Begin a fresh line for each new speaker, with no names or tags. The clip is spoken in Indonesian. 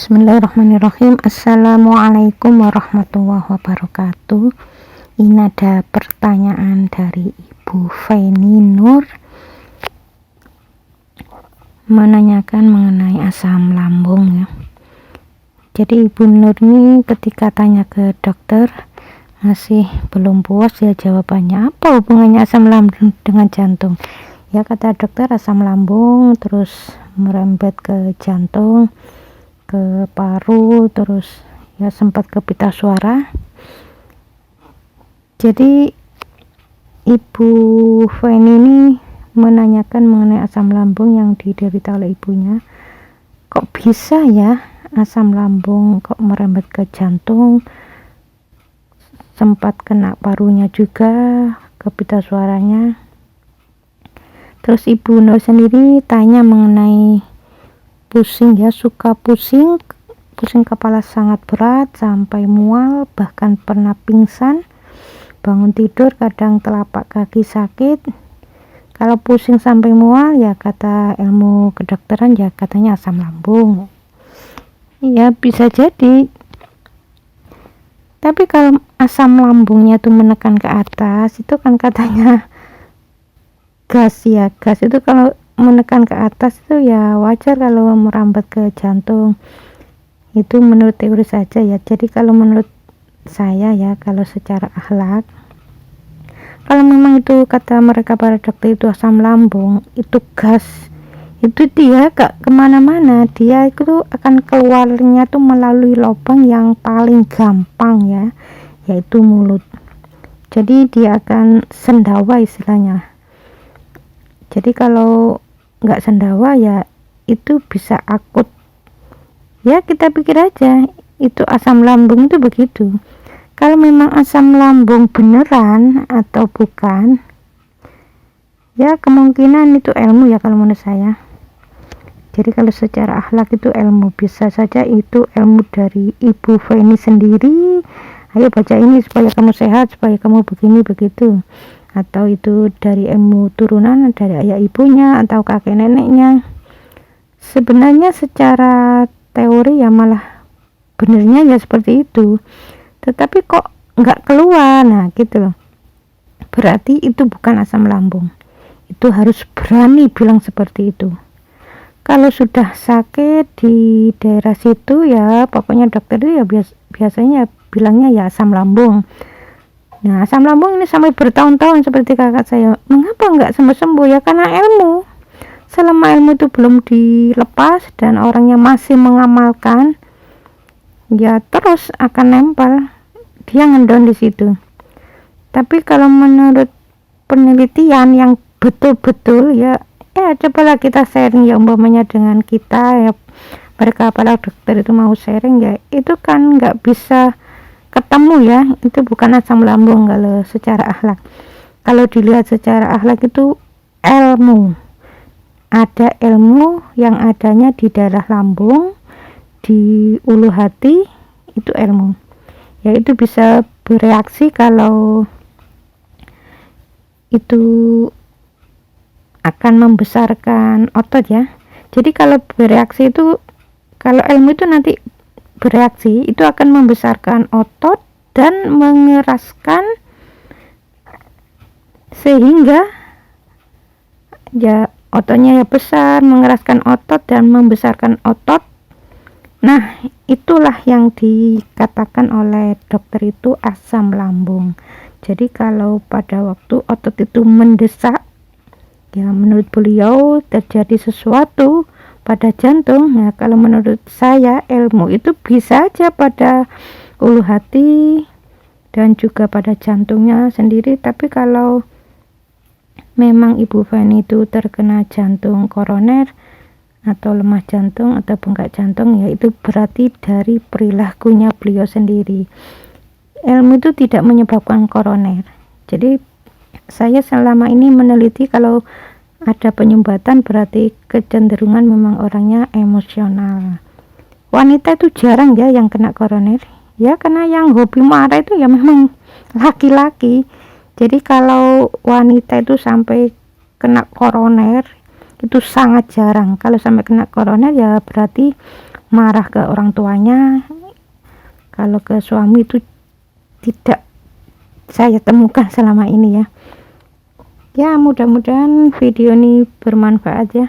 Bismillahirrahmanirrahim. Assalamualaikum warahmatullahi wabarakatuh. Ini ada pertanyaan dari Ibu Feni Nur menanyakan mengenai asam lambung ya. Jadi Ibu Nur ini ketika tanya ke dokter masih belum puas ya jawabannya. Apa hubungannya asam lambung dengan jantung? Ya kata dokter, asam lambung terus merembet ke jantung, ke paru, terus ya sempat ke pita suara. Jadi Ibu Feni ini menanyakan mengenai asam lambung yang diderita oleh ibunya. Kok bisa ya asam lambung kok merembet ke jantung, sempat kena parunya juga, ke pita suaranya. Terus Ibu Nur sendiri tanya mengenai pusing ya, suka pusing kepala sangat berat sampai mual, bahkan pernah pingsan, bangun tidur kadang telapak kaki sakit. Kalau pusing sampai mual ya kata ilmu kedokteran ya katanya asam lambung. Ya bisa jadi, tapi kalau asam lambungnya tuh menekan ke atas itu kan katanya gas ya. Gas itu kalau menekan ke atas itu ya wajar kalau merambat ke jantung. Itu menurut teori saja ya. Jadi kalau menurut saya ya, kalau secara akhlak, kalau memang itu kata mereka para dokter itu asam lambung, itu gas, itu dia gak kemana-mana, dia itu akan keluarnya tuh melalui lubang yang paling gampang ya, yaitu mulut. Jadi dia akan sendawa istilahnya. Jadi kalau nggak sendawa ya itu bisa akut ya. Kita pikir aja itu asam lambung itu begitu. Kalau memang asam lambung beneran atau bukan ya kemungkinan itu ilmu ya kalau menurut saya. Jadi kalau secara akhlak itu ilmu, bisa saja itu ilmu dari Ibu Feni sendiri. Ayo baca ini supaya kamu sehat, supaya kamu begini begitu. Atau itu dari ilmu turunan dari ayah ibunya atau kakek neneknya. Sebenarnya secara teori ya malah benernya ya seperti itu, tetapi kok nggak keluar, nah gitu loh. Berarti itu bukan asam lambung. Itu harus berani bilang seperti itu. Kalau sudah sakit di daerah situ ya pokoknya dokter itu ya biasanya bilangnya ya asam lambung. Nah asam lambung ini sampai bertahun-tahun seperti kakak saya. Mengapa nggak sembuh-sembuh? Ya karena ilmu. Selama ilmu itu belum dilepas dan orangnya masih mengamalkan, ya terus akan nempel, dia ngendon di situ. Tapi kalau menurut penelitian yang betul-betul ya cobalah kita sharing ya, umpamanya dengan kita ya, mereka para dokter itu mau sharing ya, itu kan nggak bisa ketemu ya, itu bukan asam lambung kalau secara akhlak. Kalau dilihat secara akhlak itu ilmu, ada ilmu yang adanya di daerah lambung, di ulu hati, itu ilmu ya, itu bisa bereaksi kalau itu akan membesarkan otot ya. Jadi kalau bereaksi itu, kalau ilmu itu nanti bereaksi itu akan membesarkan otot dan mengeraskan sehingga ya ototnya ya besar, mengeraskan otot dan membesarkan otot. Nah itulah yang dikatakan oleh dokter itu asam lambung. Jadi kalau pada waktu otot itu mendesak ya, menurut beliau terjadi sesuatu pada jantung ya. Kalau menurut saya ilmu itu bisa aja pada ulu hati dan juga pada jantungnya sendiri. Tapi kalau memang Ibu Feni itu terkena jantung koroner atau lemah jantung atau bengkak jantung ya, itu berarti dari perilakunya beliau sendiri. Ilmu itu tidak menyebabkan koroner. Jadi saya selama ini meneliti kalau ada penyumbatan berarti kecenderungan memang orangnya emosional. Wanita itu jarang ya yang kena koroner ya, karena yang hobi marah itu ya memang laki-laki. Jadi kalau wanita itu sampai kena koroner itu sangat jarang. Kalau sampai kena koroner ya berarti marah ke orang tuanya. Kalau ke suami itu tidak saya temukan selama ini ya. Ya mudah-mudahan video ini bermanfaat ya.